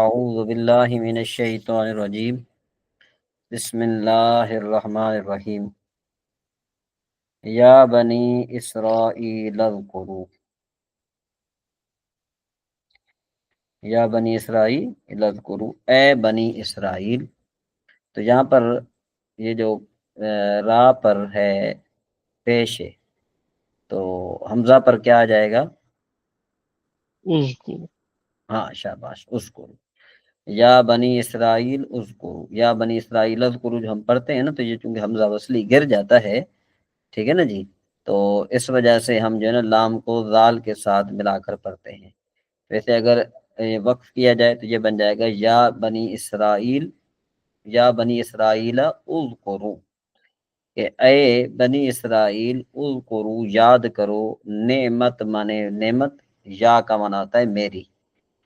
اعوذ باللہ من الشیطان الرجیم بسم اللہ الرحمن الرحیم یا بنی اسرائیل اذکروا یا بنی اسرائیل اذکروا، اے بنی اسرائیل. تو یہاں پر یہ جو را پر ہے پیش ہے، تو حمزہ پر کیا آ جائے گا؟ اذکروا. ہاں شاباش، اذکروا. یا بنی اسرائیل اذکروا، یا بنی اسرائیل اذکروا جو ہم پڑھتے ہیں نا، تو یہ چونکہ حمزہ وصلی گر جاتا ہے، ٹھیک ہے نا جی، تو اس وجہ سے ہم جو ہے نا لام کو ذال کے ساتھ ملا کر پڑھتے ہیں. ویسے اگر وقف کیا جائے تو یہ بن جائے گا یا بنی اسرائیل، یا بنی اسرائیل اذکروا، کہ اے بنی اسرائیل اذکروا یاد کرو، نعمت مانے نعمت، یا کا معنی آتا ہے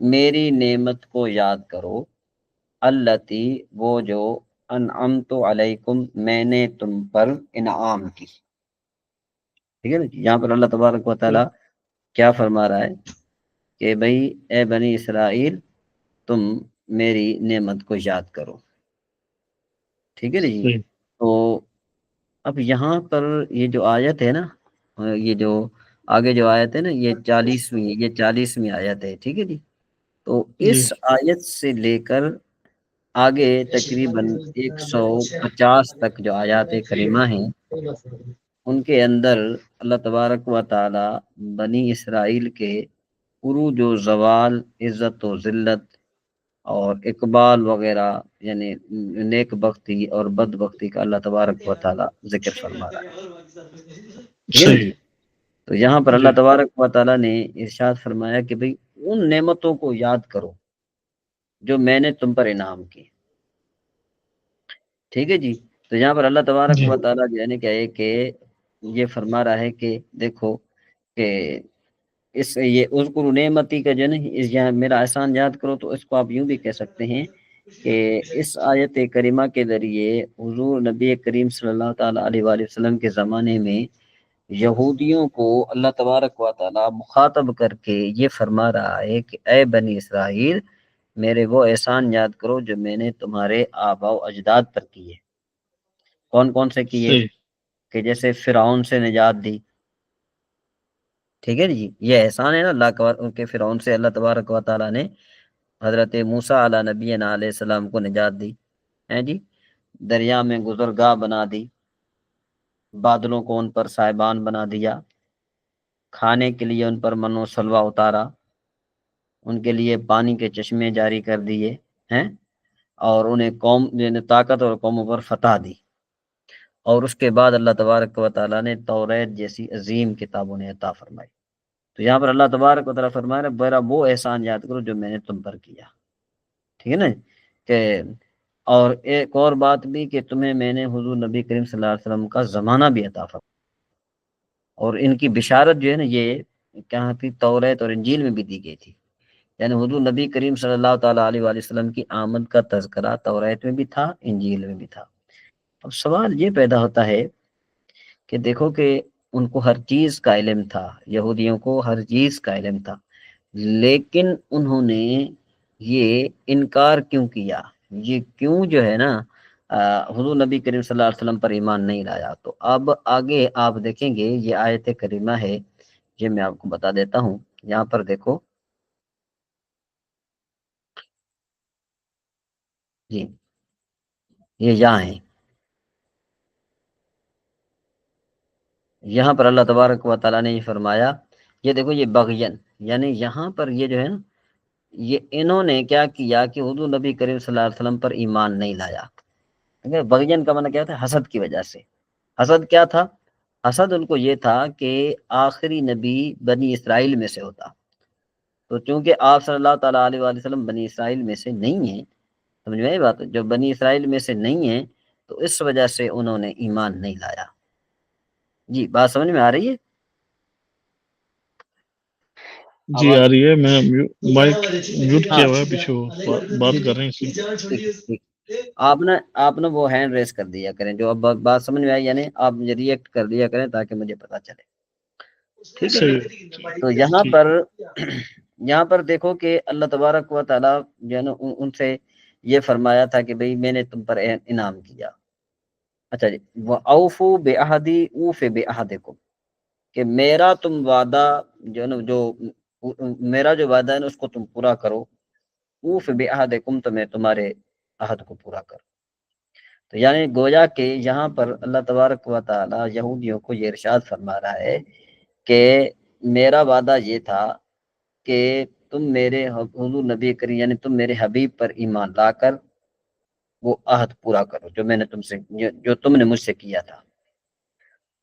میری نعمت کو یاد کرو، التی وہ جو انعمت علیکم میں نے تم پر انعام کی. ٹھیک ہے نا، یہاں پر اللہ تبارک و تعالی کیا فرما رہا ہے کہ بھئی اے بنی اسرائیل تم میری نعمت کو یاد کرو. ٹھیک ہے نا جی. صحیح. تو اب یہاں پر یہ جو آیت ہے نا، یہ جو آگے جو آیت ہے نا، یہ 40ویں آیت ہے. ٹھیک ہے جی. تو اس جی. آیت سے لے کر آگے تقریباً 150 تک جو آیات کریمہ ہیں، ان کے اندر اللہ تبارک و تعالی بنی اسرائیل کے عروج و زوال، عزت و ذلت اور اقبال وغیرہ، یعنی نیک بختی اور بد بختی کا اللہ تبارک و تعالی ذکر فرما رہا ہے. ٹھیک ہے نا صحیح. جی. تو یہاں پر اللہ جی. تبارک و تعالی نے ارشاد فرمایا کہ بھئی ان نعمتوں کو یاد کرو جو میں نے تم پر انعام کی. ٹھیک ہے جی. تو یہاں پر اللہ تبارک جی. و تعالی جو ہے کہ یہ فرما رہا ہے کہ دیکھو کہ اس یہ اذکر نعمتی کا جو ہے نا، یہاں میرا احسان یاد کرو، تو اس کو آپ یوں بھی کہہ سکتے ہیں کہ اس آیت کریمہ کے ذریعے حضور نبی کریم صلی اللہ تعالی علیہ وآلہ وسلم کے زمانے میں یہودیوں کو اللہ تبارک و تعالی مخاطب کر کے یہ فرما رہا ہے کہ اے بنی اسرائیل میرے وہ احسان یاد کرو جو میں نے تمہارے آباء و اجداد پر کیے. کون کون سے کیے؟ صحیح. کہ جیسے فرعون سے نجات دی. ٹھیک ہے جی. یہ احسان ہے نا اللہ کا کہ فرعون سے اللہ تبارک و تعالی نے حضرت موسیٰ علیہ نبینا علیہ السلام کو نجات دی ہے جی. دریا میں گزرگاہ بنا دی، بادلوں کو ان پر سائبان بنا دیا، کھانے کے لیے ان پر من و سلوہ اتارا، ان کے لیے پانی کے چشمے جاری کر دیے ہیں، اور انہیں قوم طاقت اور قوموں پر فتح دی. اور اس کے بعد اللہ تبارک و تعالیٰ نے توریت جیسی عظیم کتابوں نے عطا فرمائی. تو یہاں پر اللہ تبارک و تعالیٰ فرما رہا ہے میرا وہ احسان یاد کرو جو میں نے تم پر کیا. ٹھیک ہے نا کہ اور ایک اور بات بھی کہ تمہیں میں نے حضور نبی کریم صلی اللہ علیہ وسلم کا زمانہ بھی عطا فرمایا، اور ان کی بشارت جو ہے نا یہ کہاں تھی؟ توریت اور انجیل میں بھی دی گئی تھی. یعنی حضور نبی کریم صلی اللہ تعالیٰ علیہ وآلہ وسلم کی آمد کا تذکرہ توریت میں بھی تھا، انجیل میں بھی تھا. اب سوال یہ پیدا ہوتا ہے کہ دیکھو کہ ان کو ہر چیز کا علم تھا، یہودیوں کو ہر چیز کا علم تھا، لیکن انہوں نے یہ انکار کیوں کیا؟ یہ کیوں جو ہے نا حضور نبی کریم صلی اللہ علیہ وسلم پر ایمان نہیں لایا؟ تو اب آگے آپ دیکھیں گے یہ آیت کریمہ ہے، یہ میں آپ کو بتا دیتا ہوں. یہاں پر دیکھو جی، یہ یہاں ہے. یہاں پر اللہ تبارک و تعالیٰ نے یہ فرمایا، یہ دیکھو یہ بغین، یعنی یہاں پر یہ جو ہے نا، یہ انہوں نے کیا کیا کہ حضور نبی کریم صلی اللہ علیہ وسلم پر ایمان نہیں لایا. بغین کا معنی کیا تھا؟ حسد کی وجہ سے. حسد کیا تھا؟ حسد ان کو یہ تھا کہ آخری نبی بنی اسرائیل میں سے ہوتا. تو چونکہ آپ صلی اللہ تعالیٰ علیہ وآلہ وسلم بنی اسرائیل میں سے نہیں ہیں، سمجھ میں آئی بات؟ جو بنی اسرائیل میں سے نہیں ہیں تو اس وجہ سے انہوں نے ایمان نہیں لایا. جی بات سمجھ میں آ رہی ہے؟ جی آ رہی ہے. میں مائک میوٹ کیا ہوا ہے، پیچھے بات کر رہے ہیں. آپ نے وہ ہینڈ ریز کر دیا کریں، جو اب بات سمجھ میں آئی یعنی آپ مجھے ریئیکٹ کر دیا کریں تاکہ مجھے پتا چلے. ٹھیک ہے. تو یہاں پر یہاں پر دیکھو کہ اللہ تبارک و تعالیٰ جو ہے نا ان سے یہ فرمایا تھا کہ بھئی میں نے تم پر انعام کیا. اچھا جی، وَأَوْفُوا بِعَهْدِي أُوفِ بِعَهْدِكُمْ، کہ میرا تم وعدہ جو ہے نا جو میرا جو وعدہ ہے نا اس کو تم پورا کرو. اوف بعہدکم، تو میں تمہارے عہد کو پورا کروں. تو یعنی گویا کہ یہاں پر اللہ تبارک و تعالی یہودیوں کو یہ ارشاد فرما رہا ہے کہ میرا وعدہ یہ تھا کہ تم میرے حضور نبی کریم یعنی تم میرے حبیب پر ایمان لا کر وہ عہد پورا کرو جو میں نے تم سے جو تم نے مجھ سے کیا تھا.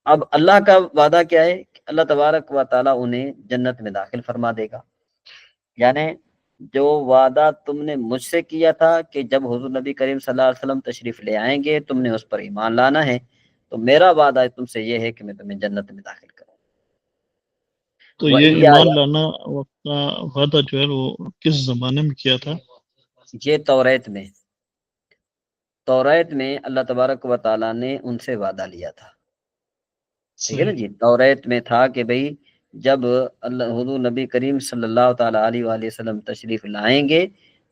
اب اللہ کا وعدہ کیا ہے کہ اللہ تبارک و تعالی انہیں جنت میں داخل فرما دے گا. یعنی جو وعدہ تم نے مجھ سے کیا تھا کہ جب حضور نبی کریم صلی اللہ علیہ وسلم تشریف لے آئیں گے تم نے اس پر ایمان لانا ہے، تو میرا وعدہ تم سے یہ ہے کہ میں تمہیں جنت میں داخل کروں. تو یہ ایمان لانا کا وعدہ جو ہے وہ کس زمانے میں کیا تھا؟ یہ توریت میں اللہ تبارک و تعالیٰ نے ان سے وعدہ لیا تھا. ٹھیک ہے نا جی، توریت میں تھا کہ بھئی جب اللہ حضور نبی کریم صلی اللہ تعالیٰ علیہ وآلہ وسلم تشریف لائیں گے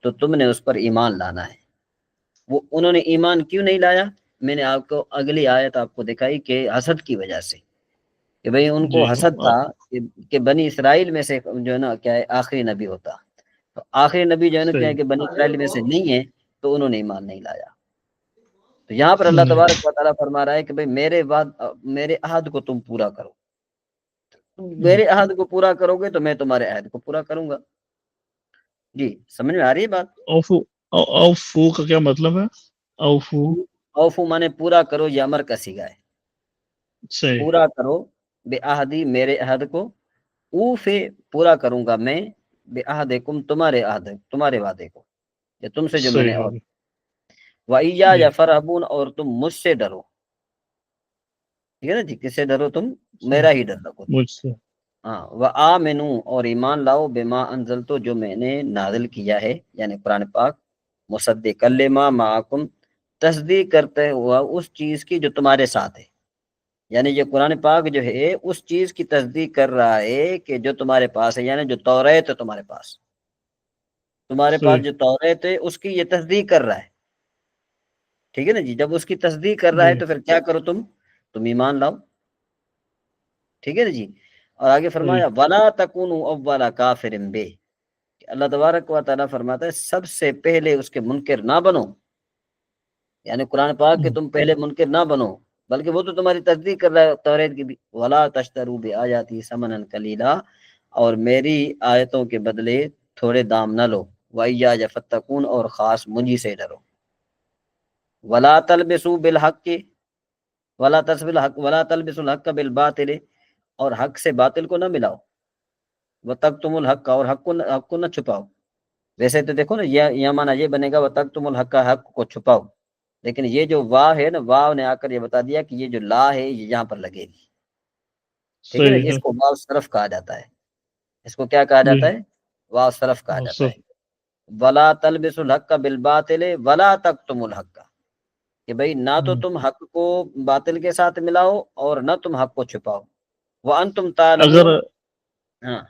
تو تم نے اس پر ایمان لانا ہے. وہ انہوں نے ایمان کیوں نہیں لایا؟ میں نے آپ کو اگلی آیت آپ کو دکھائی کہ حسد کی وجہ سے، کہ بھئی ان کو حسد تھا کہ بنی اسرائیل میں سے جو ہے نا کیا ہے آخری نبی ہوتا، تو آخری نبی جو ہے نا کیا ہے کہ بنی اسرائیل میں سے نہیں ہے، تو انہوں نے ایمان نہیں لایا. تو یہاں پر اللہ تبارک و تعالیٰ فرما رہا ہے کہ بھئی میرے عہد کو تم پورا کرو. میرے عہد کو پورا کرو گے تو میں تمہارے عہد کو پورا کروں گا. جی سمجھ میں آ رہی ہے بات؟ اوفو کا کیا مطلب ہے؟ اوفو مانے پورا کرو، یہ امر کا صیغہ ہے. پورا کرو بے عہدی، میرے عہد کو، اوف پورا کروں گا میں، بے عہدکم تمہارے عہد تمہارے وعدے کو، کہ تم سے جو میں نے اور وَإِيَّايَ فَارْهَبُونَ، اور تم مجھ سے ڈرو. ٹھیک ہے نا جی، کس سے ڈرو؟ تم میرا ہی ڈر رکھو. مجھ سے. ہاں، وَآمِنُوا، اور ایمان لاؤ، بِمَا أَنزَلْتُ، جو میں نے نازل کیا ہے یعنی قرآن پاک، مصدقا لما معکم، تصدیق کرتے ہوا اس چیز کی جو تمہارے ساتھ ہے. یعنی یہ قرآن پاک جو ہے اس چیز کی تصدیق کر رہا ہے کہ جو تمہارے پاس ہے، یعنی جو توریت ہے تمہارے پاس جو توریت ہے اس کی یہ تصدیق کر رہا ہے. ٹھیک ہے نا جی، جب اس کی تصدیق کر رہا ہے تو پھر کیا کرو تم ایمان لاؤ. ٹھیک ہے نا جی. اور آگے فرمایا وَلَا تَكُونُوا أَوَّلَ كَافِرٍ بِهِ، اللہ تبارک و تعالیٰ فرماتا ہے سب سے پہلے اس کے منکر نہ بنو. یعنی قرآن پاک کہ تم پہلے منکر نہ بنو، بلکہ وہ تو تمہاری تصدیق کر رہا ہے توریت کی بھی. وَلَا تَشْتَرُوا بِآيَاتِي ثَمَنًا قَلِيلًا، اور میری آیتوں کے بدلے تھوڑے دام نہ لو. وَإِيَّايَ فَاتَّقُونَ، اور خاص مجھے سے ڈرو. وَلَا تَلْبِسُوا بِالْحَقِّ وَلَا تَلْبِسُوا الْحَقَّ بِالْبَاطِلِ، اور حق سے باطل کو نہ ملاؤ. وَتَكْتُمُوا الْحَقَّ، اور حق کو نہ چھپاؤ. ویسے تو دیکھو نا یہ معنی یہ بنے گا وَتَكْتُمُوا الْحَقَّ، حق کو چھپاؤ، لیکن یہ جو واو ہے نا، واو نے آ کر یہ بتا دیا کہ یہ جو لا ہے یہ یہاں پر لگے گی. ٹھیک ہے نا، اس کو واو صرف کہا جاتا ہے. اس کو کیا کہا جاتا ہے؟ واو صرف کہا جاتا ہے. وَلَا تَلْبِسُوا الْحَقَّ بِالْبَاطِلِ وَلَا تَكْتُمُوا الْحَقَّ، کہ بھئی نہ تو تم حق کو باطل کے ساتھ ملاؤ اور نہ تم حق کو چھپاؤ. وَأَنْتُمْ تَعْلَمُونَ. ہاں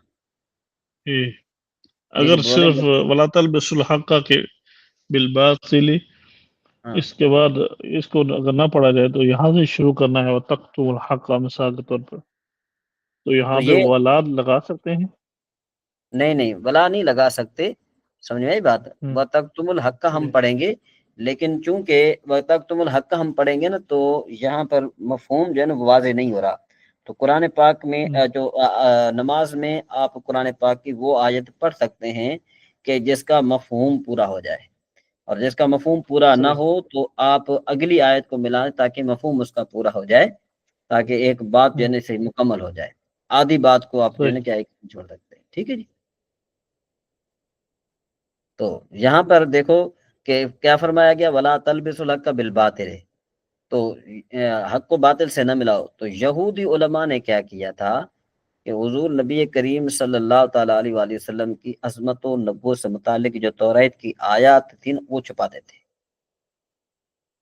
اگر صرف وَلَا تَلْبِسُوا الْحَقَّ کے بِالْبَاطِلِ، اس کے بعد اس کو اگر نہ پڑھا جائے تو یہاں سے شروع کرنا ہے وَتَكْتُمُوا الْحَقَّ مثال کے طور پر، تو یہاں پہ وَلَا لگا سکتے ہیں؟ نہیں ولا نہیں لگا سکتے. سمجھ میں آئی بات؟ وَتَكْتُمُوا الْحَقَّ ہم پڑھیں گے، لیکن چونکہ وَتَكْتُمُوا الْحَقَّ ہم پڑھیں گے نا تو یہاں پر مفہوم جو ہے نا واضح نہیں ہو رہا. تو قرآن پاک میں جو نماز میں آپ قرآن پاک کی وہ آیت پڑھ سکتے ہیں کہ جس کا مفہوم پورا ہو جائے، اور جس کا مفہوم پورا نہ ہو تو آپ اگلی آیت کو ملائیں تاکہ مفہوم اس کا پورا ہو جائے، تاکہ ایک بات جو ہے سے مکمل ہو جائے. آدھی بات کو آپ جو ہے نا کیا چھوڑ سکتے ہیں. ٹھیک ہے جی. تو یہاں پر دیکھو کہ کیا فرمایا گیا، وَلَا تَلْبِسُوا الْحَقَّ بِالْبَاطِلِ، تو حق کو باطل سے نہ ملاؤ. تو یہودی علماء نے کیا کیا تھا کہ حضور نبی کریم صلی اللہ تعالیٰ علیہ وآلہ وسلم کی عظمت و نبوت سے متعلق جو توریت کی آیات تھیں وہ چھپاتے تھے،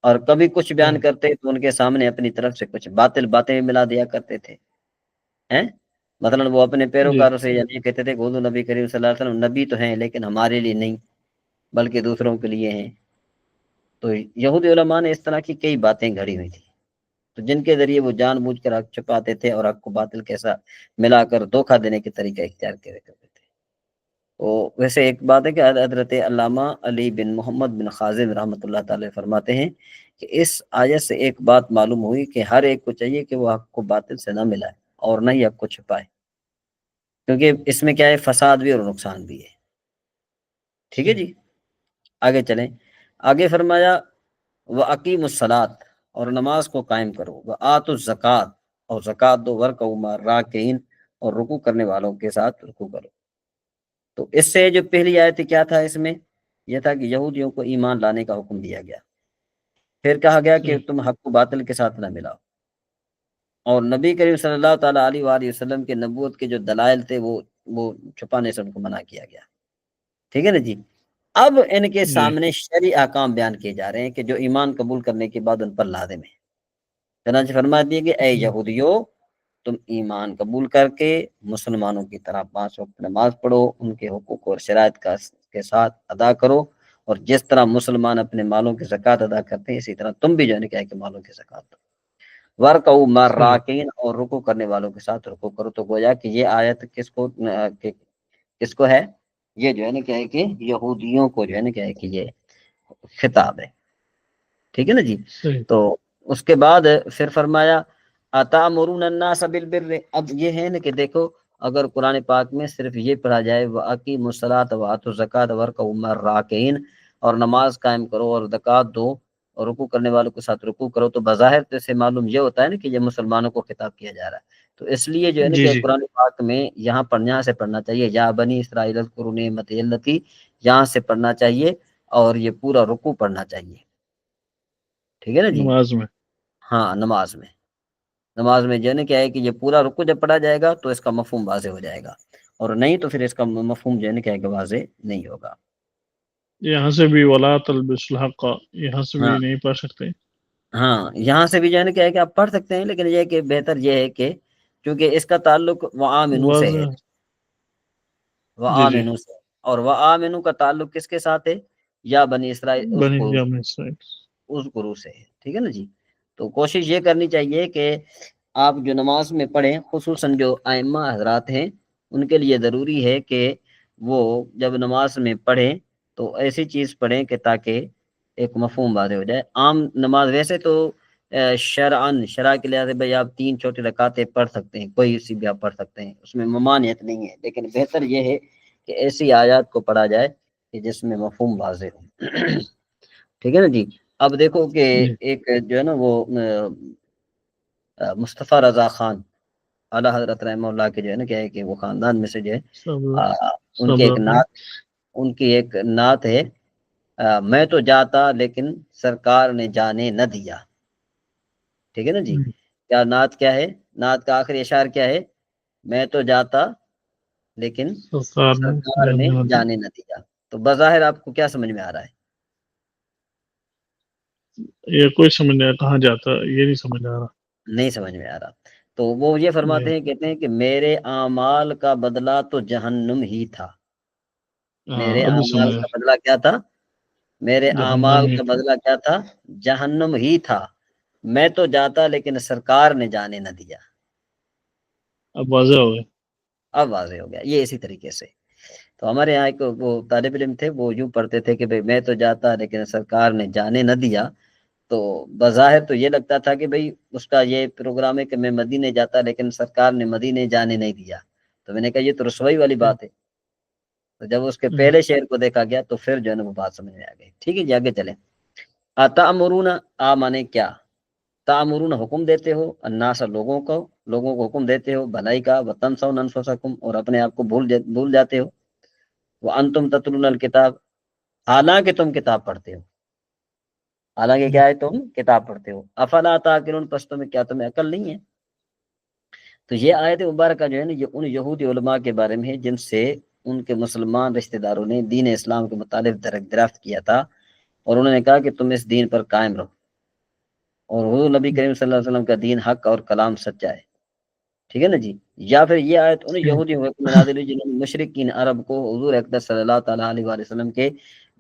اور کبھی کچھ بیان کرتے تو ان کے سامنے اپنی طرف سے کچھ باطل باتیں ملا دیا کرتے تھے. مثلا وہ اپنے جی پیروکاروں سے یہ کہتے تھے کہ حضور نبی کریم صلی اللہ علیہ وسلم نبی تو ہیں لیکن ہمارے لیے نہیں بلکہ دوسروں کے لیے ہیں. تو یہودی علماء نے اس طرح کی کئی باتیں گھڑی ہوئی تھی تو جن کے ذریعے وہ جان بوجھ کر حق چھپاتے تھے اور حق کو باطل کے ساتھ ملا کر دھوکہ دینے کے طریقہ اختیار کرتے تھے. تو ویسے ایک بات ہے کہ حضرت علامہ علی بن محمد بن خازم رحمۃ اللہ تعالی فرماتے ہیں کہ اس آیت سے ایک بات معلوم ہوئی کہ ہر ایک کو چاہیے کہ وہ حق کو باطل سے نہ ملائے اور نہ ہی حق کو چھپائے، کیونکہ اس میں کیا ہے فساد بھی اور نقصان بھی ہے. ٹھیک ہے جی، آگے چلیں. آگے فرمایا وَأَقِیمُوا الصَّلَاۃَ، اور نماز کو قائم کرو، وَآتُوا الزَّکَاۃَ، اور زکوٰۃ دو، وَارْکَعُوا مَعَ الرَّاکِعِینَ، اور رکوع کرنے والوں کے ساتھ رکوع کرو. تو اس سے جو پہلی آیت کیا تھا، اس میں یہ تھا کہ یہودیوں کو ایمان لانے کا حکم دیا گیا. پھر کہا گیا کہ تم حق کو باطل کے ساتھ نہ ملاؤ، اور نبی کریم صلی اللہ تعالیٰ علیہ وآلہ وسلم کے نبوت کے جو دلائل تھے وہ چھپانے سے ان کو منع کیا گیا. ٹھیک ہے نا جی. اب ان کے جی سامنے شرعی احکام بیان کیے جا رہے ہیں کہ جو ایمان قبول کرنے کے بعد ان پر لازم ہے. چنانچہ فرما دیے کہ اے یہودیو، تم ایمان قبول کر کے مسلمانوں کی طرح 5 وقت نماز پڑھو، ان کے حقوق اور شرائط کے ساتھ ادا کرو، اور جس طرح مسلمان اپنے مالوں کی زکوٰۃ ادا کرتے ہیں اسی طرح تم بھی جو ہے کہ مالوں کی زکوٰۃ دو. وَارْکَعُوا مَعَ صحیح. الرَّاکِعِینَ، اور رکوع کرنے والوں کے ساتھ رکوع کرو. تو گویا کہ یہ آیت کس کو ہے؟ یہ جو ہے نا کیا ہے کہ یہودیوں کو جو ہے نا کیا ہے کہ یہ خطاب ہے. ٹھیک ہے نا جی. صحیح. تو اس کے بعد پھر فرمایا اَتَأْمُرُونَ النَّاسَ بِالْبِرِّ. اب یہ ہے نا کہ دیکھو اگر قرآن پاک میں صرف یہ پڑھا جائے وَأَقِیمُوا الصَّلَاةَ وَآتُوا الزَّکَاةَ وَارْکَعُوا مَعَ الرَّاکِعِینَ، اور نماز قائم کرو اور زکوٰۃ دو اور رکوع کرنے والوں کے ساتھ رکوع کرو، تو بظاہر تو سے معلوم یہ ہوتا ہے نا کہ یہ مسلمانوں کو خطاب کیا جا رہا ہے. تو اس لیے جو ہے نا جی کہ جی قرآن پاک میں یہاں سے پڑھنا چاہیے یا بنی اسرائیل اذکروا نعمتی التی، یہاں سے پڑھنا چاہیے اور یہ پورا رکوع پڑھنا چاہیے. ٹھیک ہے نا جی. نماز میں. ہاں نماز میں جو ہے نا کیا ہے کہ یہ پورا رکوع جب پڑھا جائے گا تو اس کا مفہوم واضح ہو جائے گا، اور نہیں تو پھر اس کا مفہوم جو ہے نا کیا ہے کہ واضح نہیں ہوگا. یہاں سے بھی وَلَا تَلْبِسُوا الْحَقَّ، یہاں سے بھی ہاں نہیں پڑھ سکتے. ہاں یہاں سے بھی جو ہے نا کیا ہے کہ آپ پڑھ سکتے ہیں، لیکن یہ کہ بہتر یہ ہے کہ چونکہ اس کا تعلق وآمنو سے ہے، واضح. جی جی. وآمنو سے، اور وآمنو کا تعلق کس کے ساتھ ہے؟ یا بنی اسرائیل بنی جامع اسرائیل. اس گروہ سے ہے. ٹھیک ہے نا جی. تو کوشش یہ کرنی چاہیے کہ آپ جو نماز میں پڑھیں، خصوصاً جو ائمہ حضرات ہیں ان کے لیے ضروری ہے کہ وہ جب نماز میں پڑھیں تو ایسی چیز پڑھیں کہ تاکہ ایک مفہوم واضح ہو جائے. عام نماز ویسے تو شرع کے لحاظ سے بھائی آپ 3 چھوٹی رکعتیں پڑھ سکتے ہیں، کوئی سی بھی آپ پڑھ سکتے ہیں، اس میں ممانعت نہیں ہے، لیکن بہتر یہ ہے کہ ایسی آیات کو پڑھا جائے کہ جس میں مفہوم واضح ہو. ٹھیک ہے نا جی. اب دیکھو کہ جی. ایک جو ہے نا وہ مصطفیٰ رضا خان اعلیٰ حضرت رحمہ اللہ کے جو ہے نا کیا ہے کہ وہ خاندان میں سے جو ہے صبر. ان کی ایک صبر. نعت ہے میں تو جاتا لیکن سرکار نے جانے نہ دیا. ٹھیک ہے نا جی. کیا ہے؟ نعت کا آخری اشعار کیا ہے؟ میں تو جاتا لیکن سرکار نے سرکار نے جانے نہ دی. جانے نہ دیا. تو بظاہر آپ کو کیا سمجھ میں آ رہا ہے؟ یہ کوئی سمجھ نہیں کہاں جاتا، یہ نہیں سمجھ آ رہا. نہیں سمجھ میں آ رہا. تو وہ یہ جی. فرماتے ہیں، کہتے ہیں کہ میرے اعمال کا بدلہ تو جہنم ہی تھا. میرے ابھی اعمال سمجھا. کا بدلہ کیا تھا؟ میرے جہنم اعمال ہی کا تھا. بدلہ کیا تھا؟ جہنم ہی تھا. میں تو جاتا لیکن سرکار نے جانے نہ دیا. اب واضح ہو گیا. اب واضح ہو گیا. یہ اسی طریقے سے تو ہمارے یہاں ایک وہ طالب علم تھے، وہ یوں پڑھتے تھے کہ بھئی میں تو جاتا لیکن سرکار نے جانے نہ دیا. تو بظاہر تو یہ لگتا تھا کہ بھئی اس کا یہ پروگرام ہے کہ میں مدینے جاتا لیکن سرکار نے مدینے جانے نہیں دیا. تو میں نے کہا یہ تو رسوائی والی بات ہے. تو جب اس کے پہلے شعر کو دیکھا گیا تو پھر جو ہے نا وہ بات سمجھ میں آ گئی. ٹھیک ہے جی، آگے چلیں. اتامرون، مانے کیا؟ تامرون حکم دیتے ہو، الناس لوگوں کو حکم دیتے ہو بھلائی کا، وتنسون انفسکم، اور اپنے آپ کو بھول جاتے ہو. وانتم تتلون الکتاب، حالانکہ تم کتاب پڑھتے ہو. حالانکہ کیا ہے؟ تم کتاب پڑھتے ہو. افلا تعقلون، پس تمہیں کیا تمہیں عقل نہیں ہے؟ تو یہ آیت مبارکہ جو ہے نا یہ ان یہودی علماء کے بارے میں ہے جن سے ان کے مسلمان رشتہ داروں نے دین اسلام کے متعلق درخت کیا تھا، اور انہوں نے کہا کہ تم اس دین پر قائم رہو، اور حضور نبی کریم صلی اللہ علیہ وسلم کا دین حق اور کلام سچا ہے. ٹھیک ہے نا جی. یا پھر یہ آیت ان یہودیوں میں نازل ہوئی جنہوں نے مشرکین عرب کو حضور اقدس صلی اللہ تعالیٰ علیہ وآلہ وسلم کے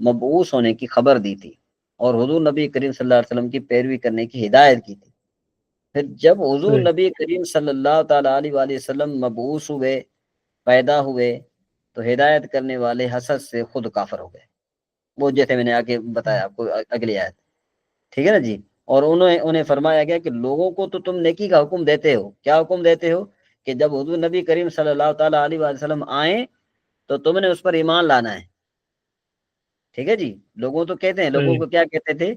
مبعوث ہونے کی خبر دی تھی اور حضور نبی کریم صلی اللہ علیہ وسلم کی پیروی کرنے کی ہدایت کی تھی. پھر جب حضور نبی کریم صلی اللہ تعالیٰ علیہ وآلہ وسلم مبعوث ہوئے، پیدا ہوئے، تو ہدایت کرنے والے حسد سے خود کافر ہو گئے. وہ جیسے میں نے آگے بتایا آپ کو اگلی آیت. ٹھیک ہے نا جی. اور انہیں فرمایا گیا کہ لوگوں کو تو تم نیکی کا حکم دیتے ہو. کیا حکم دیتے ہو؟ کہ جب حضور نبی کریم صلی اللہ تعالیٰ علیہ وآلہ وسلم آئیں تو تم نے اس پر ایمان لانا ہے. ٹھیک ہے جی. لوگوں تو کہتے ہیں، لوگوں کو کیا کہتے تھے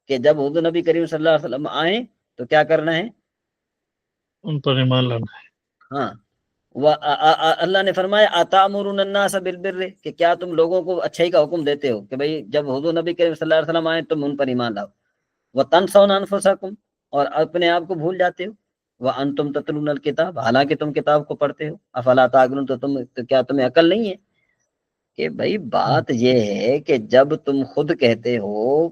کہ جب حضور نبی کریم صلی اللہ علیہ وسلم آئیں تو کیا کرنا ہے؟ ان پر ایمان لانا ہے. ہاں. اللہ نے فرمایا اتامرون الناس بالبر، کہ کیا تم لوگوں کو اچھائی کا حکم دیتے ہو کہ بھئی جب حضور نبی کریم صلی اللہ علیہ وسلم آئیں تم ان پر ایمان لاؤ. وتنسون انفسکم، اور اپنے آپ کو بھول جاتے ہو. وانتم تتلون الکتاب، حالانکہ تم کتاب کو پڑھتے ہو. افلا تعقلون، تو کیا تمہیں عقل نہیں ہے؟ کہ بھئی بات یہ ہے کہ جب تم خود کہتے ہو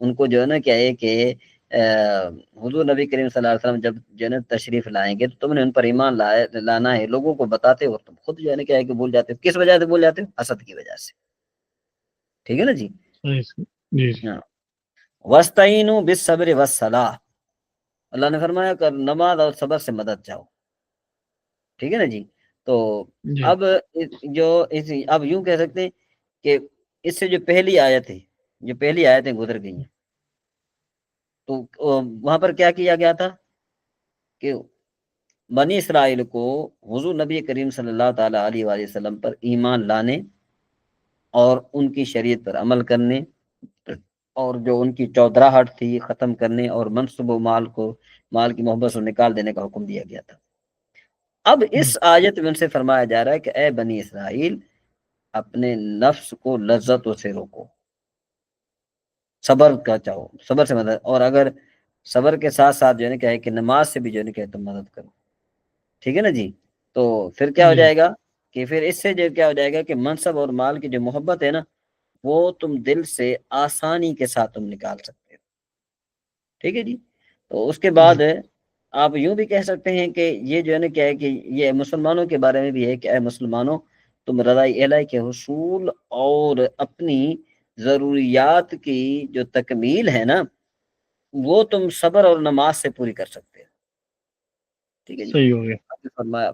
ان کو جو ہے نا کیا ہے کہ حضور نبی کریم صلی اللہ علیہ وسلم جب جو ہے نا تشریف لائیں گے تو تم نے ان پر ایمان لانا ہے، لوگوں کو بتاتے ہو، تم خود جو ہے نا کیا ہے کہ بھول جاتے ہو. کس وجہ سے بھول جاتے ہو؟ حسد کی وجہ سے. ٹھیک ہے نا جی. جی. وَاسْتَعِینُوا بِالصَّبْرِ وَالصَّلَاةِ، اللہ نے فرمایا کہ نماز اور صبر سے مدد چاہو. ٹھیک ہے نا جی. تو اب اب یوں کہہ سکتے ہیں کہ اس سے جو پہلی آیتیں گزر گئی ہیں تو وہاں پر کیا کیا گیا تھا کہ بنی اسرائیل کو حضور نبی کریم صلی اللہ تعالیٰ علیہ وآلہ وسلم پر ایمان لانے اور ان کی شریعت پر عمل کرنے اور جو ان کی چودراہٹ تھی ختم کرنے اور منصب و مال کی محبت سے نکال دینے کا حکم دیا گیا تھا. اب اس آیت میں ان سے فرمایا جا رہا ہے کہ اے بنی اسرائیل، اپنے نفس کو لذتوں سے روکو، صبر کا چاہو، صبر سے مدد، اور اگر صبر کے ساتھ ساتھ جو ہے نا کیا ہے کہ نماز سے بھی جو ہے نا کہ تم مدد کرو. ٹھیک ہے نا جی. تو پھر کیا ہو جائے گا کہ پھر اس سے جو کیا ہو جائے گا کہ منصب اور مال کی جو محبت ہے نا وہ تم دل سے آسانی کے ساتھ تم نکال سکتے ہو. ٹھیک ہے جی. تو اس کے بعد آپ یوں بھی کہہ سکتے ہیں کہ یہ جو ہے نا کیا ہے کہ یہ مسلمانوں کے بارے میں بھی ہے کہ اے مسلمانوں، تم رضاء الہی کے حصول اور اپنی ضروریات کی جو تکمیل ہے نا وہ تم صبر اور نماز سے پوری کر سکتے ہو. ٹھیک ہے جی. صحیح ہو گیا. فرمایا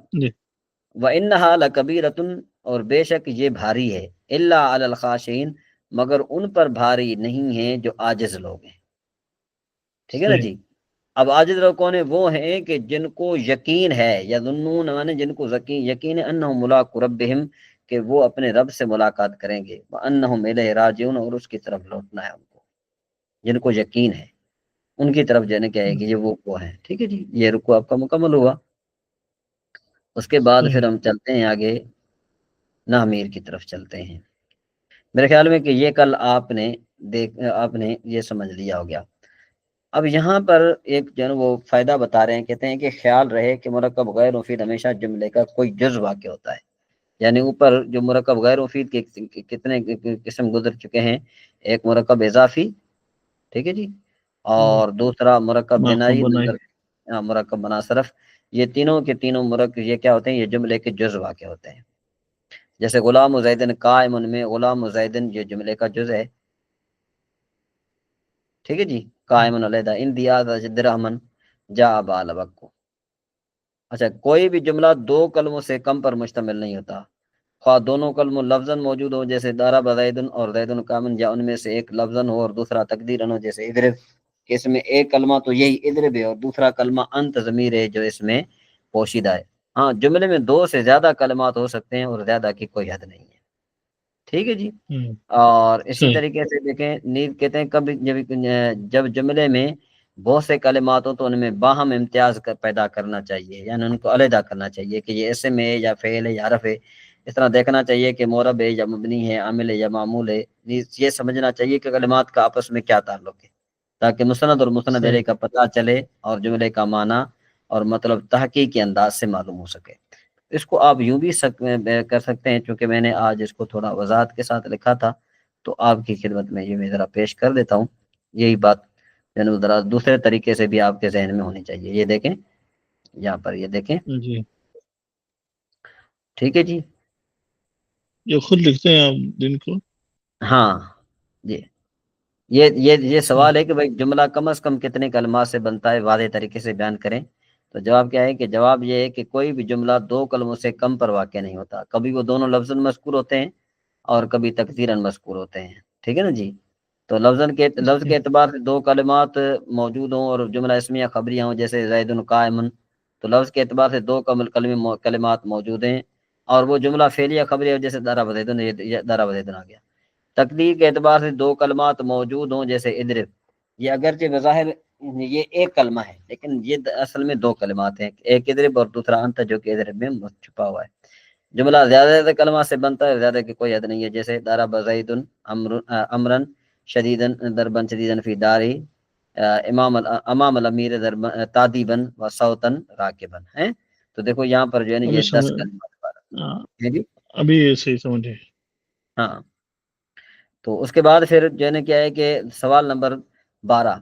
وَإِنَّهَا لَكَبِيرَةٌ، اور بے شک یہ بھاری ہے، إِلَّا عَلَى الْخَاشِعِينَ، مگر ان پر بھاری نہیں ہیں جو عاجز لوگ ہیں. ٹھیک ہے نا جی. اب عاجز لوگ کون ہیں؟ وہ ہیں کہ جن کو یقین ہے، یظنون، مانے جن کو یقین ہے انہم ملاقو ربہم، کہ وہ اپنے رب سے ملاقات کریں گے، وانہم الیہ راجعون، اور اس کی طرف لوٹنا ہے ان کو. جن کو یقین ہے ان کی طرف جانے کیا ہے کہ یہ وہ ہے. ٹھیک ہے جی. یہ رکوع آپ کا مکمل ہوا. اس کے بعد پھر ہم چلتے ہیں آگے نامیر کی طرف چلتے ہیں. میرے خیال میں کہ یہ کل آپ نے یہ سمجھ لیا ہو گیا. اب یہاں پر ایک جو ہے وہ فائدہ بتا رہے ہیں، کہتے ہیں کہ خیال رہے کہ مرکب غیر مفید ہمیشہ جملے کا کوئی جز واقع ہوتا ہے. یعنی اوپر جو مرکب غیر مفید کے کتنے قسم گزر چکے ہیں. ایک مرکب اضافی، ٹھیک ہے جی، اور دوسرا مرکب بنائی، مرکب بنا صرف. یہ تینوں کے تینوں مرکب یہ کیا ہوتے ہیں؟ یہ جملے کے جز واقع ہوتے ہیں. جیسے غلام و زیدن قائم میں غلام و زیدن یہ جملے کا جز ہے. ٹھیک ہے جی. قائم علیحدہ، ان دیا درہمن جا بال وقو. اچھا، کوئی بھی جملہ دو کلموں سے کم پر مشتمل نہیں ہوتا، خواہ دونوں کلموں لفظاً موجود ہو جیسے ضرب زیدن اور زیدن قائم، یا ان میں سے ایک لفظاً ہو اور دوسرا تقدیراً ہو جیسے اضرب. اس میں ایک کلمہ تو یہی اضرب ہے اور دوسرا کلمہ انت ضمیر ہے جو اس میں پوشیدہ ہے. ہاں، جملے میں دو سے زیادہ کلمات ہو سکتے ہیں اور زیادہ کی کوئی حد نہیں ہے. ٹھیک ہے جی. اور اسی طریقے سے دیکھیں نیز کہتے ہیں کبھی جب جملے میں بہت سے کلمات ہو تو ان میں باہم امتیاز پیدا کرنا چاہیے، یعنی ان کو علیحدہ کرنا چاہیے کہ یہ اسم ہے یا فعل ہے یا حرف ہے. اس طرح دیکھنا چاہیے کہ معرب ہے یا مبنی ہے، عامل ہے یا معمول ہے. یہ سمجھنا چاہیے کہ کلمات کا آپس میں کیا تعلق ہے تاکہ مسند اور مسند الیہ کا پتہ چلے اور جملے کا معنی اور مطلب تحقیقی انداز سے معلوم ہو سکے. اس کو آپ یوں بھی کر سکتے ہیں، چونکہ میں نے آج اس کو تھوڑا وضاحت کے ساتھ لکھا تھا تو آپ کی خدمت میں یہ میں ذرا پیش کر دیتا ہوں. یہی بات یعنی ذرا دوسرے طریقے سے بھی آپ کے ذہن میں ہونی چاہیے. یہ دیکھیں یہاں پر یہ دیکھیں، جی ٹھیک ہے جی. یہ خود لکھتے ہیں آپ دن کو؟ ہاں جی، یہ سوال ہے کہ بھائی جملہ کم از کم کتنے کلمات سے بنتا ہے، واضح طریقے سے بیان کریں. تو جواب کیا ہے کہ جواب یہ ہے کہ کوئی بھی جملہ 2 کلموں سے کم پر واقع نہیں ہوتا. کبھی وہ دونوں لفظ مذکور ہوتے ہیں اور کبھی تکثیراً مذکور ہوتے ہیں. ٹھیک ہے نا جی. تو لفظ کے اعتبار سے 2 کلمات موجود ہوں اور جملہ اسمیہ خبریہ ہوں، جیسے زید قائم، تو لفظ کے اعتبار سے 2 کلمات موجود ہیں. اور وہ جملہ فعلیہ خبریہ جیسے ضرب زیدن، یہ ضرب زیدن آ گیا. تقدیر کے اعتبار سے 2 کلمات موجود ہوں، جیسے اضرب. یہ اگرچہ بظاہر یہ ایک کلمہ ہے، لیکن یہ اصل میں 2 کلمات ہیں، ایک اضرب اور دوسرا انت، جو کہ اضرب میں چھپا ہوا ہے. جملہ زیادہ کلمات سے بنتا ہے، زیادہ کی کوئی حد نہیں ہے، جیسے ضرب زید امرن شدیدن دربن شدیدن فی داری، امام الامیر تادیبن و صوتن راکبن ہیں. تو دیکھو یہاں پر جو ہے نا ابھی یہ 10 سمجھ کلمات ہیں جی. ابھی صحیح سمجھے. ہاں، تو اس کے بعد پھر جو ہے نا کیا ہے کہ سوال نمبر 12،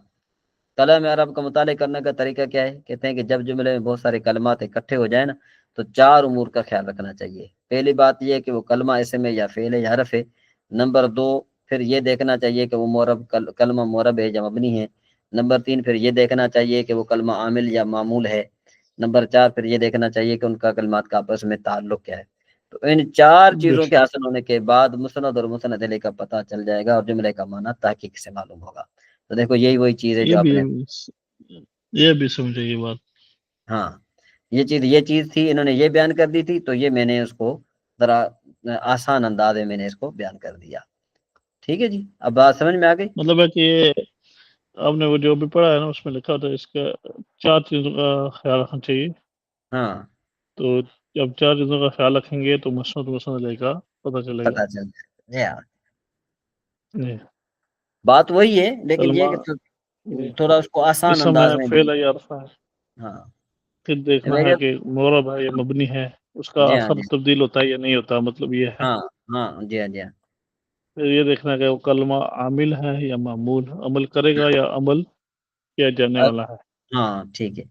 کلام عرب کا مطالعہ کرنے کا طریقہ کیا ہے؟ کہتے ہیں کہ جب جملے میں بہت سارے کلمات اکٹھے ہو جائیں نا، تو 4 امور کا خیال رکھنا چاہیے. پہلی بات یہ ہے کہ وہ کلمہ اسم ہے یا فعل ہے یا حرف ہے. نمبر 2، پھر یہ دیکھنا چاہیے کہ وہ کلمہ معرب ہے یا مبنی ہے. نمبر 3، پھر یہ دیکھنا چاہیے کہ وہ کلمہ عامل یا معمول ہے. نمبر 4، پھر یہ دیکھنا چاہیے کہ ان کا کلمات کا آپس میں تعلق کیا ہے. تو ان 4 چیزوں کے حاصل ہونے کے بعد مسند اور مسند علیہ کا پتہ چل جائے گا اور جملے کا معنی تحقیق سے معلوم ہوگا. تو دیکھو یہی وہی چیز ہے جو آپ نے، یہ بھی سمجھے یہ بات. ہاں یہ چیز تھی، انہوں نے یہ بیان کر دی تھی، تو یہ میں نے اس کو ذرا آسان انداز میں نے اس کو بیان کر دیا. ٹھیک ہے جی، اب بات سمجھ میں آ گئی. مطلب ہے کہ یہ آپ نے وہ جو بھی پڑھا ہے نا، اس میں لکھا تھا اس کا 4 چیزوں کا خیال رکھنا چاہیے. ہاں، تو جب 4 چیزوں کا خیال رکھیں گے تو مسند علیہ کا پتہ چلے گا. پتا چل جائے گا. جی. بات وہی ہے، لیکن یہ کلمہ کہ تھوڑا اس کو آسان اسم ہے، انداز میں فعل ہے یا حرف ہے. ہاں پھر دیکھنا ہے کہ معرب ہے یا مبنی ہے، اس کا جی ہاں اثر جی تبدیل ہوتا ہے یا نہیں ہوتا، مطلب یہ ہے. ہاں ہاں جی ہاں جی ہاں پھر یہ دیکھنا ہے کہ وہ کلمہ عامل ہے یا معمول، عمل کرے گا یا عمل کیا جانے والا ہے. ہاں ٹھیک ہے.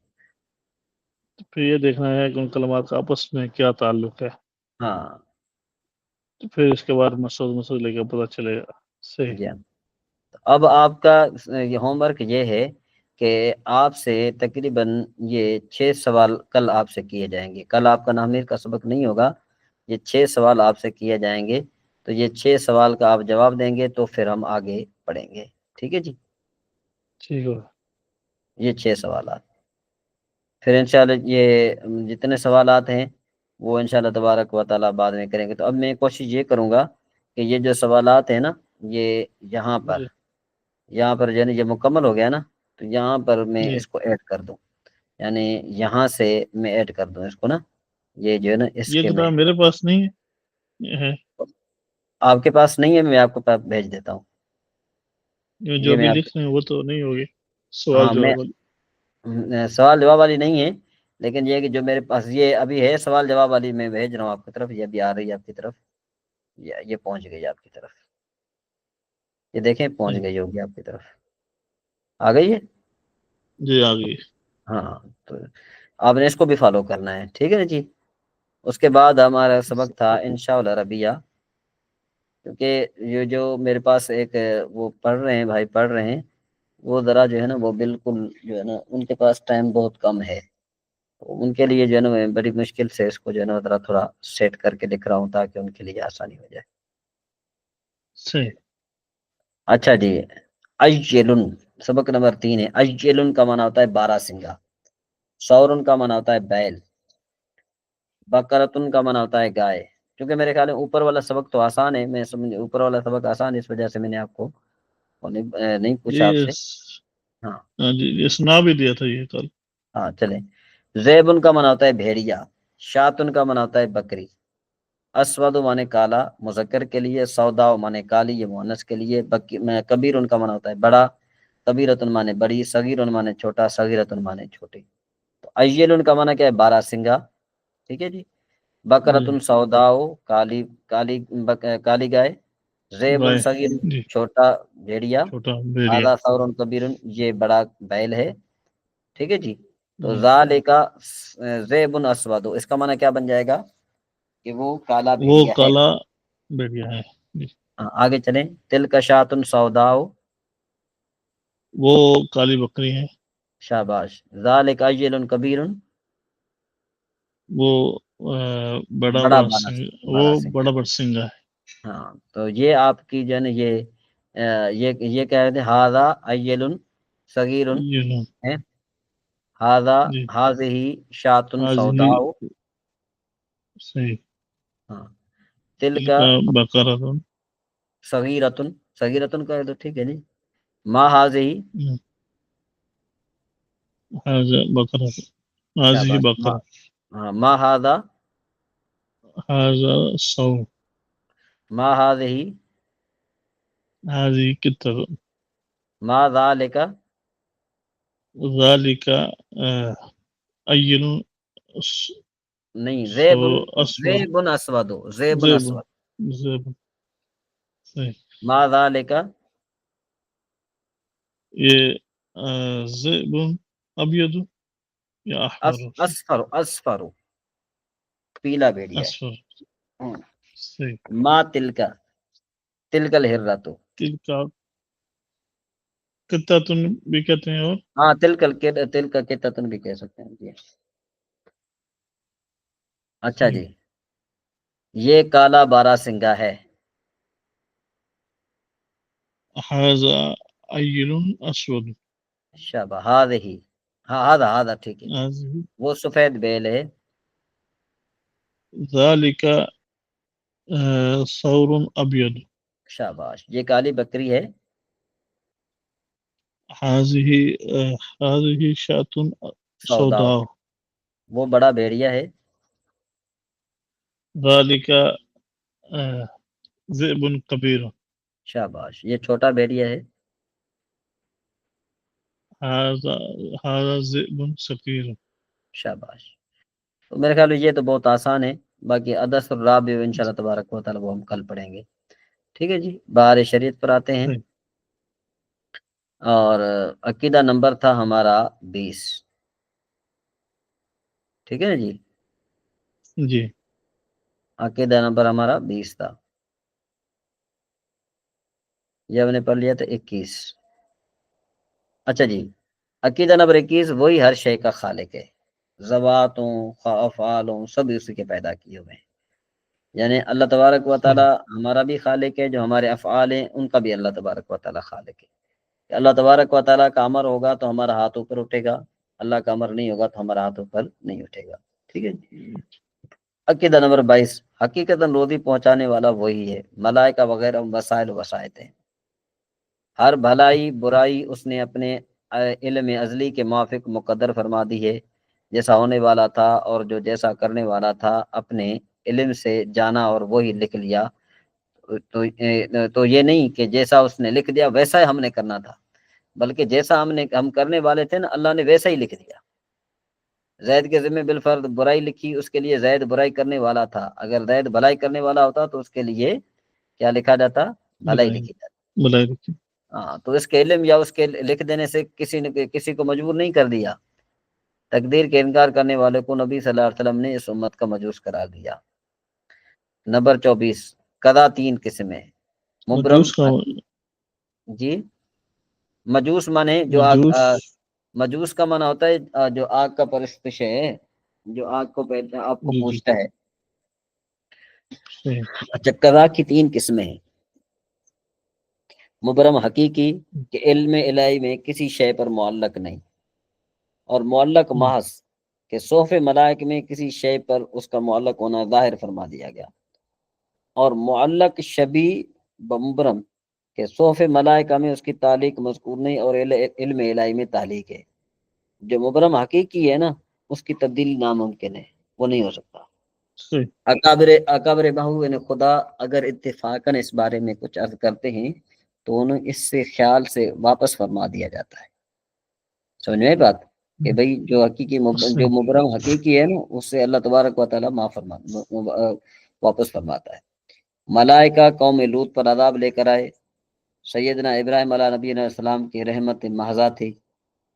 پھر یہ دیکھنا ہے کہ ان کلمات کا آپس میں کیا تعلق ہے. ہاں تو پھر اس کے بعد مسئلہ لے کے پتہ چلے گا. صحیح. جی ہاں. اب آپ کا یہ ہوم ورک یہ ہے کہ آپ سے تقریباً یہ 6 سوال کل آپ سے کیے جائیں گے. کل آپ کا نامیر کا سبق نہیں ہوگا، یہ 6 سوال آپ سے کیے جائیں گے. تو یہ 6 سوال کا آپ جواب دیں گے تو پھر ہم آگے پڑھیں گے. ٹھیک ہے جی. ٹھیک ہے. یہ 6 سوالات، پھر انشاءاللہ یہ جتنے سوالات ہیں وہ انشاءاللہ تبارک و تعالیٰ بعد میں کریں گے. تو اب میں کوشش یہ کروں گا کہ یہ جو سوالات ہیں نا، یہ یہاں پر جی یعنی یہ مکمل ہو گیا نا، تو یہاں پر میں جی. اس کو ایڈ کر دوں، یعنی یہاں سے میں ایڈ کر دوں اس کو نا، یہ جو ہے نا اس یہ کے میں کتاب میرے پاس نہیں ہے. یہ ہے آپ کے پاس نہیں ہے، میں آپ کو بھیج دیتا ہوں. یہ جو یہ میں بھی آپ لکھ رہے ہیں وہ تو نہیں ہوگی سوال ہاں میں جواب والی. سوال جواب والی نہیں ہے، لیکن یہ کہ جو میرے پاس یہ ابھی ہے سوال جواب والی، میں بھیج رہا ہوں آپ کی طرف. یہ بھی آ رہی ہے آپ کی طرف، یہ پہنچ گئی آپ کی طرف. یہ دیکھیں پہنچ گئی ہوگی آپ کی طرف. آ گئی ہے. جی آ گئی. ہاں، تو آپ نے اس کو بھی فالو کرنا ہے. ٹھیک ہے نا جی. اس کے بعد ہمارا سبق تھا انشاء العربیہ، کیونکہ یہ جو میرے پاس ایک وہ پڑھ رہے ہیں بھائی، پڑھ رہے ہیں وہ ذرا جو ہے نا وہ بالکل جو ہے نا ان کے پاس ٹائم بہت کم ہے. ان کے لیے جو ہے نا میں بڑی مشکل سے اس کو جو ہے نا ذرا تھوڑا سیٹ کر کے لکھ رہا ہوں تاکہ ان کے لیے آسانی ہو جائے. صحیح. اچھا جی. اجلن، سبق نمبر 3 ہے. اجلن کا معنی ہوتا ہے 12 سنگا. سورن کا معنی ہوتا ہے بیل. بقرتن کا معنی ہوتا ہے گائے. کیونکہ میرے خیال میں اوپر والا سبق تو آسان ہے، میں سمجھ اوپر والا سبق آسان ہے، اس وجہ سے میں نے آپ کو نہیں پوچھا آپ یہ سے. ہاں ہاں جی، یہ سنا بھی دیا تھا یہ کل. ہاں چلیں. زیبن کا معنی ہوتا ہے بھیڑیا. شاتن کا معنی ہوتا ہے بکری. اسود مانے کالا مذکر کے لیے، سودا مانے کالی یہ مؤنث کے لیے. کبیر ان کا معنی ہوتا ہے بڑا. کبیرتن مانے بڑی. صغیر مانے چھوٹا. صغیرتن مانے چھوٹی. تو ایل ان کا معنی کیا ہے؟ 12 سنگا. ٹھیک ہے جی. جی بکرتن سوداؤ کالی کالی گائے. زیبن گائے. صغیر جی چھوٹا بھیڑیا. چھوٹا بھیڑیا. آدھا ثورن کبیرن یہ بڑا بیل ہے. ٹھیک ہے جی. تو ذالکا ذیب اسود، اس کا معنی کیا بن جائے گا کہ وہ کالا وہ بھیڑیا ہے۔ کالا بھیڑیا ہے جی، آگے چلیں، تلک شاۃ سوداء، وہ کالی بکری ہے، شاباش، ذالک اجل کبیر، وہ بڑا بڑا بڑا بالا سنگ، وہ بڑا سنگ۔ بڑا بڑا سنگا ہے۔ ہاں تو یہ آپ کی جو ہے نا یہ کہہ رہے تھے ہاذا ایل صغیر یہ لو ہے، ہاذا جی، ہاذہ شاۃ حاضی سوداء، صحیح، ہاں، تل تلک کا بقرہ، صغیرۃ، صغیرۃ کہہ دو ٹھیک ہے جی، ما ہاذہ، حاضہ بقرہ، حاضی شاباش، بقرہ، ہاں ما ہاذا، حاضہ سو، ما ہاذہ، حاضی کتر، ما ذالک، ذالک ایل نہیں، سو زیب اسود، زیب اسود، زیب زیب، اسود، زیب، صحیح، ما ذالک، یہ زیب ابیض یا احمر، اصفر، اصفر، پیلا بھیڑیا ہے۔ اصفر، ہاں، صحیح، ما تلکا، تلک الہرۃ، تل کا قطعۃ بھی کہتے ہیں، اور ہاں تلک قطعۃ بھی کہہ سکتے ہیں جی۔ اچھا صحیح، جی، یہ کالا بارہ سنگا ہے، حاضہ ایل اسود، شابہ، ہاذہ، ہاں ہاذا ٹھیک ہے، حاضی وہ سفید بیل ہے، ذالک ثور ابیض، شاباش، یہ کالی بکری ہے، حاضہ شاۃ سوداء، سوداء، وہ بڑا بھیڑیا ہے، ذالک ذئب کبیر، شاباش، یہ چھوٹا بھیڑیا ہے، حاضہ ذئب صغیر، شاباش۔ تو میرے خیال میں یہ تو بہت آسان ہے، باقی ادرس الرابع ان شاء اللہ تبارک و تعالیٰ وہ ہم کل پڑھیں گے، ٹھیک ہے جی۔ بہار شریعت پر آتے ہیں، اور عقیدہ نمبر تھا ہمارا 20، ٹھیک ہے نا جی، جی، عقیدہ نمبر ہمارا 20 تھا، یہ ہم نے پڑھ لیا تھا 21۔ اچھا جی، عقیدہ نمبر 21، وہی ہر شے کا خالق ہے، ذواتوں افعالوں سب اسی کے پیدا کیے ہوئے ہیں، یعنی اللہ تبارک و تعالی صحیح، ہمارا بھی خالق ہے، جو ہمارے افعال ہیں ان کا بھی اللہ تبارک و تعالی خالق ہے۔ اللہ تبارک و تعالیٰ کا امر ہوگا تو ہمارا ہاتھ اوپر اٹھے گا، اللہ کا امر نہیں ہوگا تو ہمارا ہاتھ اوپر نہیں اٹھے گا، ٹھیک ہے جی۔ عقیدہ نمبر 22، حقیقتاً روزی پہنچانے والا وہی ہے، ملائکہ وغیرہ وسائل وسائط ہیں، ہر بھلائی برائی اس نے اپنے علم ازلی کے موافق مقدر فرما دی ہے، جیسا ہونے والا تھا اور جو جیسا کرنے والا تھا اپنے علم سے جانا اور وہی لکھ لیا، تو یہ نہیں کہ جیسا اس نے لکھ دیا ویسا ہی ہم نے کرنا تھا، بلکہ جیسا ہم کرنے والے تھے نا اللہ نے ویسا ہی لکھ دیا۔ زید کے ذمہ بالفرض برائی لکھی، اس کے لیے زید برائی کرنے والا تھا، اگر زید بھلائی کرنے والا ہوتا تو اس کے لیے کیا لکھا جاتا؟ بھلائی بلائے، لکھی جاتی۔ بلائے رکھی، ہاں تو اس کے علم یا اس کے لکھ دینے سے کسی نے کسی کو مجبور نہیں کر دیا، تقدیر کے انکار کرنے والے کو نبی صلی اللہ علیہ وسلم نے اس امت کا مجوس قرار دیا۔ نمبر 24، قضا 3 قسمیں، مبرم، مجوس کا جی، مجوس مانے جو مجوس، مجوس کا معنی ہوتا ہے جو آگ کا پرستش ہے، جو آگ کو آپ کو جی جی، پوچھتا ہے۔ صحیح، اچھا، قضا کی 3 قسمیں ہیں، مبرم حقیقی کہ علم الہی میں کسی شے پر معلق نہیں، اور معلق محض کہ صوف ملائک میں کسی شے پر اس کا معلق ہونا ظاہر فرما دیا گیا، اور معلق شبی بمبرم کہ صوف ملائکہ میں اس کی تعلیق مذکور نہیں اور علم الہی میں تعلیق ہے۔ جو مبرم حقیقی ہے نا اس کی تبدیلی ناممکن ہے، وہ نہیں ہو سکتا۔ صحیح، اکابر بہو یعنی خدا اگر اتفاقاً اس بارے میں کچھ عرض کرتے ہیں تو انہیں اس سے خیال سے واپس فرما دیا جاتا ہے، سمجھ میں بات کہ بھئی جو حقیقی جو صحیح، مبرم حقیقی ہے نا اس سے اللہ تبارک و تعالیٰ واپس فرماتا ہے۔ ملائکہ قوم لوط پر عذاب لے کر آئے، سیدنا ابراہیم علیہ نبی علیہ السلام کی رحمت محضہ تھی،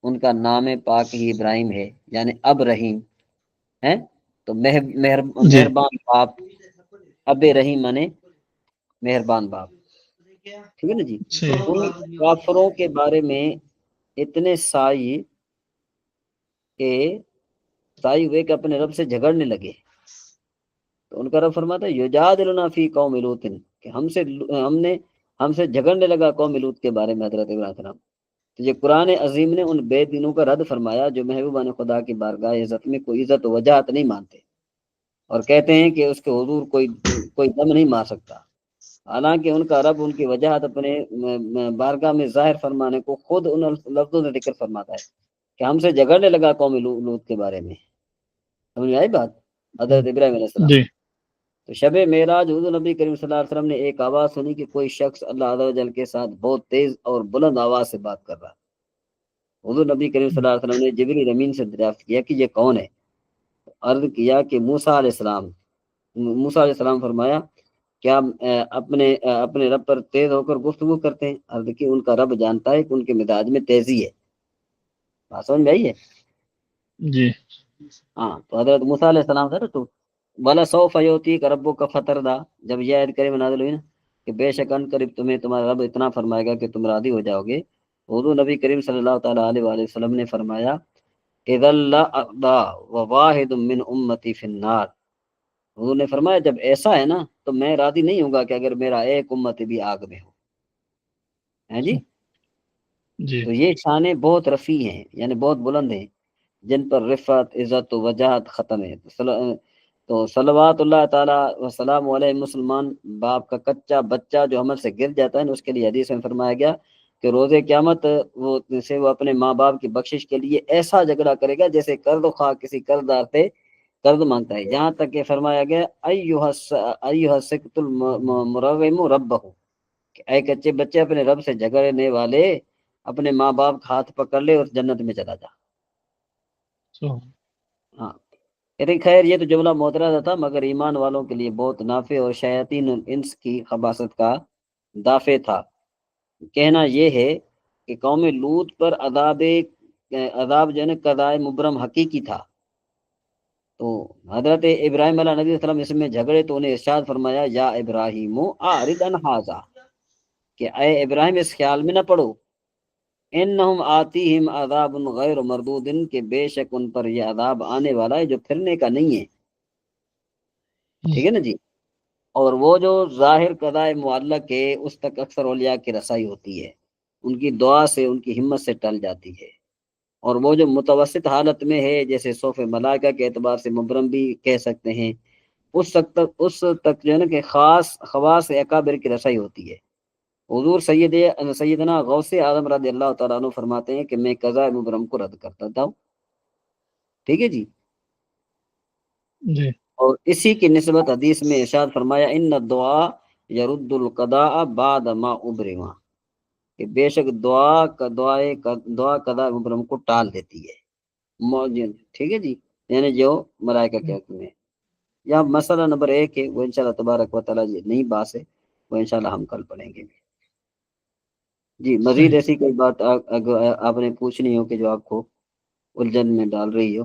ان کا نام پاک ہی ابراہیم ہے، یعنی اب رحیم ہے، تو جی مہربان باپ، اب رحیم مانے مہربان باپ، ٹھیک ہے نا جی۔ جی ان کافروں کے بارے میں اتنے سائی ہوئے کہ اپنے رب سے جھگڑنے لگے، تو ان کا رب فرماتا ہے یجادلنا فی قوم لوط، کہ ہم سے جھگڑنے لگا قوم لوط کے بارے میں حضرت ابراہیم علیہ السلام۔ تو یہ قرآن عظیم نے ان بے دینوں کا رد فرمایا جو محبوبان خدا کی بارگاہ عزت میں کوئی عزت و وجاہت نہیں مانتے، اور کہتے ہیں کہ اس کے حضور کوئی دم نہیں مار سکتا، حالانکہ ان کا رب ان کی وجاہت اپنے بارگاہ میں ظاہر فرمانے کو خود ان لفظوں سے ذکر فرماتا ہے کہ ہم سے جھگڑنے لگا قوم لوط کے بارے میں۔ سمجھ میں آئی بات؟ حضرت ابراہیم علیہ السلام۔ جی تو شب معراج حضور نبی کریم صلی اللہ علیہ وسلم نے ایک آواز سنی کہ کوئی شخص اللہ عز و جل کے ساتھ بہت تیز اور بلند آواز سے بات کر رہا۔ حضور نبی کریم صلی اللہ علیہ وسلم نے جبریل امین سے دریافت کیا کہ یہ کون ہے؟ عرض کیا کہ موسیٰ علیہ السلام۔ موسیٰ علیہ السلام فرمایا کیا اپنے رب پر تیز ہو کر گفتگو کرتے ہیں؟ عرض کی ان کا رب جانتا ہے کہ ان کے مزاج میں تیزی ہے۔ بات سمجھ میں آئی ہے؟ جی ہاں، تو حضرت موسیٰ علیہ السلام تھا تو بلا سوف یعطیک ربک فترضی، جب یہ آیت کریم نازل ہوئی نا کہ بے شک ان قریب تمہیں تمہارا رب اتنا فرمائے گا کہ تم راضی ہو جاؤ گے، حضور نبی کریم صلی اللہ تعالیٰ علیہ وآلہ وسلم نے فرمایا اذا لا ارضى وواحد من امتی فی النار، حضور نے فرمایا جب ایسا ہے نا تو میں راضی نہیں ہوں گا کہ اگر میرا ایک امت بھی آگ میں ہو، ہیں جی۔ جی تو یہ شانیں بہت رفیع ہیں، یعنی بہت بلند ہیں، جن پر رفعت عزت و وجاہت ختم ہے۔ تو صلوات اللہ تعالیٰ وسلام علیہ مسلمان باپ کا کچا بچہ جو عمل سے گر جاتا ہے نا، اس کے لیے حدیث میں فرمایا گیا کہ روز قیامت وہ اپنے ماں باپ کی بخشش کے لیے ایسا جھگڑا کرے گا جیسے قرض خواہ کسی قرض دار سے قرض مانگتا ہے، یہاں تک کہ فرمایا گیا ایھا سکت المرغم ربہ، کہ اے کچے بچے اپنے رب سے جھگڑنے والے اپنے ماں باپ کا ہاتھ پکڑ لے اور جنت میں چلا جا۔ ہاں لیکن خیر یہ تو جملہ معترض تھا، مگر ایمان والوں کے لیے بہت نافع اور شیاطین الانس کی خباثت کا دافع تھا۔ کہنا یہ ہے کہ قوم لوط پر عذاب جو ہے نا قضائے مبرم حقیقی تھا۔ تو حضرت ابراہیم علیہ نبی وسلم اس میں جھگڑے تو انہیں ارشاد فرمایا یا ابراہیم اعرض عن ھذا، کہ اے ابراہیم اس خیال میں نہ پڑو، انہم آتیہم عذاب غیر مردود، کہ بے شک ان پر یہ عذاب آنے والا ہے جو پھرنے کا نہیں ہے، ٹھیک ہے نا جی۔ اور وہ جو ظاہر قضاء معلق ہے اس تک اکثر اولیاء کی رسائی ہوتی ہے، ان کی دعا سے ان کی ہمت سے ٹل جاتی ہے، اور وہ جو متوسط حالت میں ہے جیسے صوف ملائکہ کے اعتبار سے مبرم بھی کہہ سکتے ہیں، اس تک جو ہے نا کہ خواص اکابر کی رسائی ہوتی ہے۔ حضور سیدنا غوث اعظم رضی اللہ تعالیٰ عنہ فرماتے ہیں کہ میں قضاء مبرم کو رد کرتا تھا، ٹھیک ہے جی۔ جی اور اسی کی نسبت حدیث میں ارشاد فرمایا ان الدعاء یرد القضاء بعد ما ابرما، کہ بے شک دعا قضاء مبرم کو ٹال دیتی ہے، ٹھیک ہے جی، یعنی جو ملائکہ کے حق میں۔ یہاں مسئلہ نمبر 1 ہے، وہ انشاءاللہ تبارک و تعالیٰ یہ نئی بات ہے، وہ انشاءاللہ ہم کل پڑھیں گے جی۔ مزید صحیح ایسی کوئی بات آپ نے پوچھنی ہو کہ جو آپ کو الجھن میں ڈال رہی ہو؟